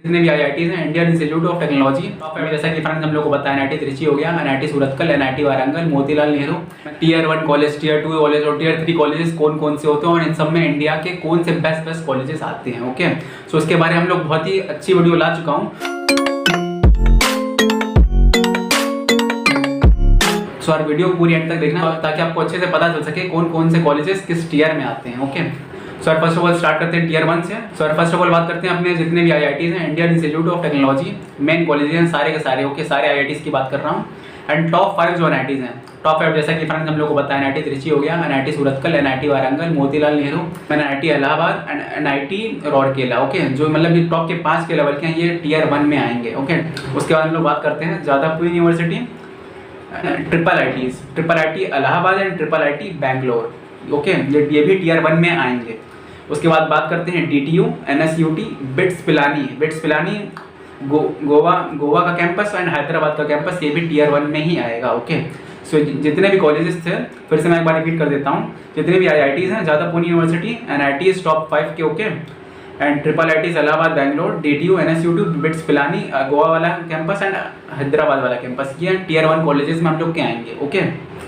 जितने भी आईआईटीज हैं, इंडियन इंस्टीट्यूट ऑफ टेक्नोलॉजी, जैसा कि फ्रेंड्स हम लोग को पता है एनआईटी त्रिची हो गया, NIT Surathkal, NIT Warangal, Motilal Nehru. Tier 1 college, tier 2 college और टियर 3 कॉलेजेस कौन कौन से होते हैं और इन सब में इंडिया के कौन से बेस्ट कॉलेजेस आते हैं। ओके, सो उसके बारे में हम लोग बहुत ही अच्छी वीडियो ला चुका हूँ। सो यार वीडियो पूरी एंड तक देखना ताकि आपको अच्छे से पता चल सके कौन कौन से कॉलेजेस किस टियर में आते हैं। Okay, so first of all start करते हैं टियर 1 से। सो फर्स्ट ऑफ ऑल बात करते हैं अपने जितने भी आईआईटीज हैं, Indian institute of technology, main colleges हैं सारे के सारे। ओके, सारे आईआईटीज की बात कर रहा हूँ। एंड टॉप 5 जो एनआईटीज हैं, टॉप 5 जैसा कि फ्रेंड्स हम लोग को पता है एनआईटी त्रिची हो गया, NIT Surathkal, NIT Warangal, Motilal Nehru, NIT Allahabad and NIT Rourkela. Okay, जो मतलब ये टॉप के 5 के लेवल के हैं, ये टियर 1 में आएंगे। ओके, उसके बाद हम लोग बात करते हैं Jadavpur university, triple IT Allahabad and triple IT Bangalore. Okay, ये भी टियर 1 में आएंगे। उसके बाद बात करते हैं DTU, NSUT, BITS Pilani, Goa का कैंपस एंड हैदराबाद का कैंपस, ये भी टियर 1 में ही आएगा। ओके, सो जितने भी कॉलेजेस थे, फिर से मैं एक बार रिपीट कर देता हूँ, जितने भी आईआईटीज हैं, जादवपुर यूनिवर्सिटी, एनआईटीज टॉप 5 के। Okay, and triple ITs Allahabad, Bangalore, DTU, NSUT, BITS Pilani, Goa वाला कैंपस एंड हैदराबाद वाला कैंपस, ये टियर 1 कॉलेजेस में हम लोग के आएंगे। ओके,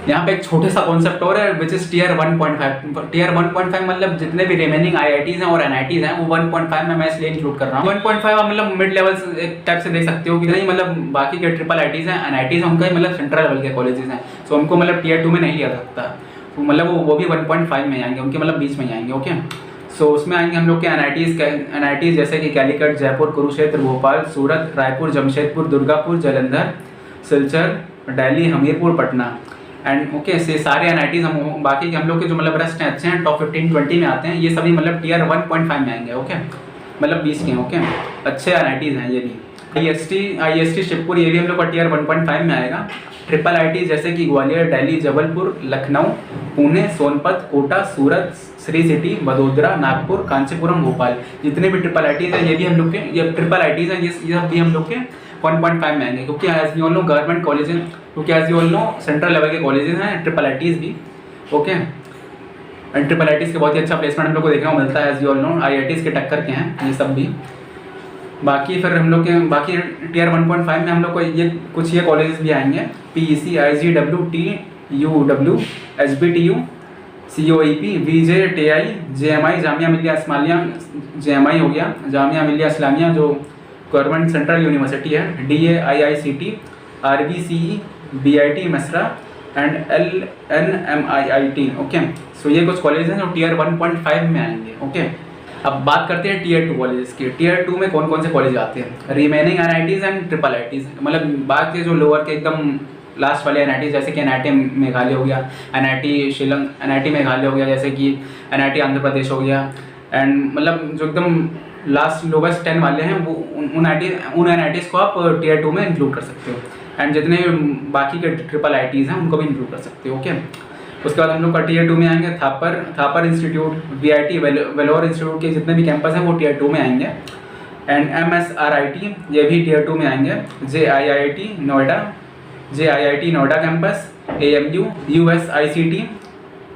यहाँ पे एक छोटा सा कॉन्सेप्ट और है विच इज टियर 1.5। टियर 1.5 मतलब जितने भी रिमेनिंग आईआईटीज हैं और एनआईटीज हैं, वो 1.5 में मैं इसलिए इंक्लूड कर रहा हूँ। 1.5 आप मतलब मिड लेवल एक टाइप से देख सकते हो कि नहीं, मतलब बाकी के ट्रिपल आईटीज हैं, एनआईटीज हैं, उनका ही मतलब सेंट्रल लेवल के कॉलेजेस हैं, सो उनको मतलब टियर 2 में नहीं लिया जा सकता, तो मतलब वो भी 1.5 में आएंगे, उनके मतलब बीच में ही आएंगे। ओके, सो उसमें आएंगे हम लोग के एनआईटीज जैसे कि कैलीकट, जयपुर, कुरुक्षेत्र, भोपाल, सूरत, रायपुर, जमशेदपुर, दुर्गापुर, जालंधर, सिलचर, दिल्ली, हमीरपुर, पटना एंड ओके, से सारे एनआईटीज हम बाकी के हम लोग के जो मतलब रेस्ट हैं अच्छे हैं, टॉप 15-20 में आते हैं, ये सभी मतलब टियर 1.5 में आएंगे। ओके, मतलब 20 के। ओके, अच्छे एनआईटीज हैं ये भी। आईएसटी शिवपुर, ये भी हम लोग का टियर 1.5 में आएगा। ट्रिपल आईटी जैसे कि ग्वालियर, दिल्ली, जबलपुर, लखनऊ, पुणे, सोनपत, कोटा, सूरत, श्री सिटी, वडोदरा, नागपुर, कांचीपुरम, भोपाल, जितने भी ट्रिपल आईटीज हैं, ये भी हम लोग के, ये ट्रिपल आईटीज हैं, ये सब भी हम लोग के 1.5 में आएंगे, क्योंकि as you all know government college हैं, क्योंकि as you all know central level के कॉलेजेस हैं ट्रिपल आईटीज भी। ओके, एंड ट्रिपल आईटीज के बहुत ही अच्छा प्लेसमेंट हम लोग को देखने को मिलता है, as you all know IITs के टक्कर के हैं ये सब भी। बाकी फिर हम लोग के बाकी टियर 1.5 में हम लोग को ये कॉलेजेस भी आएंगे, PEC, IGW, TUW, SBTU, COEP, VJ, TI, JMI, Jamia Millia Islamia, JMI हो गया, जामिया मिलिया इस्लामिया जो गवर्नमेंट सेंट्रल यूनिवर्सिटी है, DA, IICT, RBCE, BIT Mesra and LNMIIT. Okay, so ये कुछ कॉलेज हैं जो टियर 1.5 में आएंगे। ओके, अब बात करते हैं टियर 2 कॉलेजेस की। टियर 2 में कौन कौन से कॉलेज आते हैं, remaining NITs and triple ITs, मतलब बात के जो लोअर के एकदम लास्ट वाले एनआईटी जैसे कि एनआईटी मेघालय हो गया, एनआईटी शिलोंग, एनआईटी मेघालय हो गया, जैसे कि एनआईटी आंध्र प्रदेश हो गया, एंड मतलब जो एकदम लास्ट लोवेस्ट 10 वाले हैं, वो उन एनआईटीज़ को आप टियर 2 में इंक्लूड कर सकते हो, एंड जितने बाकी के ट्रिपल आईटीज़ हैं उनको भी इंक्लूड कर सकते हो। ओके, उसके बाद हम लोग का टियर 2 में आएंगे Thapar institute, VIT, Vellore institute के जितने भी कैंपस हैं वो टियर 2 में आएंगे, एंड एमएसआरआईटी ये भी टियर 2 में आएंगे, JIIT Noida campus, AMU, USICT,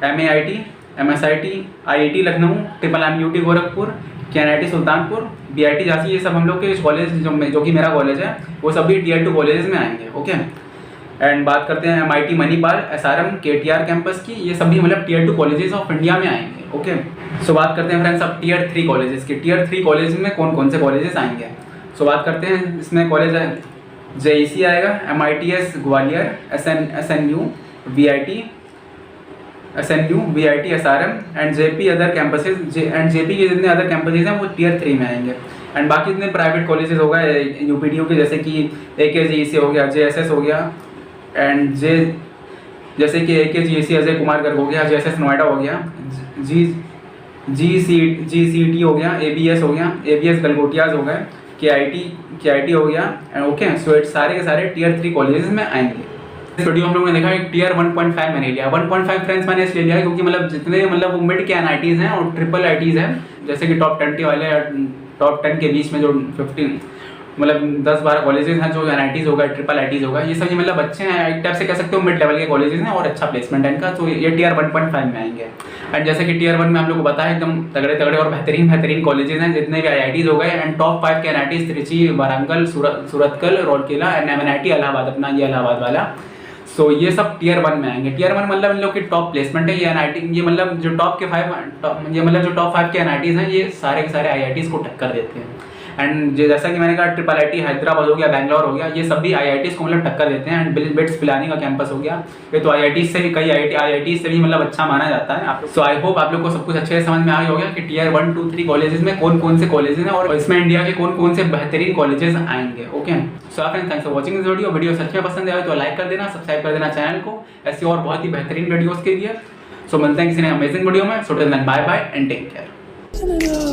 MAIT, MSIT, IIT Lucknow, triple MUT Gorakhpur, KNIT Sultanpur, BIT Jhansi, ये सब हम लोग के कॉलेज जो कि मेरा कॉलेज है वो सभी टियर 2 कॉलेजेस में आएंगे। ओके, एंड बात करते हैं MIT Manipal, SRM, KTR campus की, ये सभी मतलब टियर 2 कॉलेजेस ऑफ इंडिया में आएंगे। ओके, सो बात करते हैं फ्रेंड्स अब टियर 3 कॉलेजेस की। टियर 3 कॉलेज में कौन कौन से कॉलेजेस आएंगे, सो बात करते हैं। इसमें कॉलेज है जेईसी आएगा, MITS Gwalior, SNU, VIT, SRM and JP other campuses, and JP के जितने अदर कैंपसेज हैं वो टियर 3 में आएंगे, एंड बाकी जितने प्राइवेट कॉलेजेस हो गए यूपीडीयू के, जैसे कि एकेजीईसी हो गया, जेएसएस हो गया, एंड जैसे कि एकेजीईसी अजय कुमार गर्ग हो गया, जेएसएस नोएडा हो गया, जीसीटी हो गया, एबीएस हो गया, एबीएस गलगोटियाज हो गए, केआईटी हो गया। ओके, सो सारे के सारे टियर 3 कॉलेजेस में आएंगे। इस वीडियो हम लोगों ने देखा है टियर 1.5 मैंने लिया, 1.5 फ्रेंड्स मैंने इसलिए लिया क्योंकि मतलब जितने मतलब मिड के एनआईटीज हैं और ट्रिपल आईटीज हैं, जैसे कि टॉप 20 वाले, टॉप 10 के बीच में जो मतलब 10-12 कॉलेजेस हैं जो NITs होगा, ट्रिपल ITs होगा, ये सब ये मतलब अच्छे हैं, एक टाइप से कह सकते हो मिड लेवल के कॉलेजेस हैं और अच्छा प्लेसमेंट है इनका, तो ये टियर 1.5 में आएंगे। एंड जैसे कि टियर 1 में हम लोग को बताया एकदम तगड़े तगड़े और बेहतरीन कॉलेजेस हैं जितने भी IITs हो गए, एंड टॉप 5 के NITs Trichy, Warangal, Surathkal, Rourkela and MNIT Allahabad, अपना ये इलाहाबाद वाला। सो ये सब टियर 1 में आएंगे। टियर 1 मतलब इन लोग की टॉप प्लेसमेंट है, ये NIT, ये मतलब जो टॉप 5 के NITs हैं, ये सारे के सारे IITs को टक्कर देते हैं। एंड जैसा कि मैंने कहा ट्रिपल IIT हैदराबाद हो गया, बैंगलोर हो गया, ये सभी IITs को मतलब टक्कर देते हैं। एंड बिट्स पिलानी का कैंपस हो गया, ये तो IITs से भी, कई IITs से भी मतलब अच्छा माना जाता है। आप सो आई होप आप लोग को सब कुछ अच्छे से समझ में आ गया होगा कि टियर 1, 2, 3 कॉलेजेस में कौन कौन से कॉलेजेस हैं और इसमें इंडिया के कौन कौन से बेहतरीन कॉलेजेस आएंगे। Okay, so friends, thanks for watching this video सच में पसंद आए तो लाइक कर देना, सब्सक्राइब कर देना चैनल को ऐसी और बहुत ही बेहतरीन वीडियोस के लिए। सो मिलते हैं किसी ने अमेजिंग वीडियो में। So till then bye bye and take care.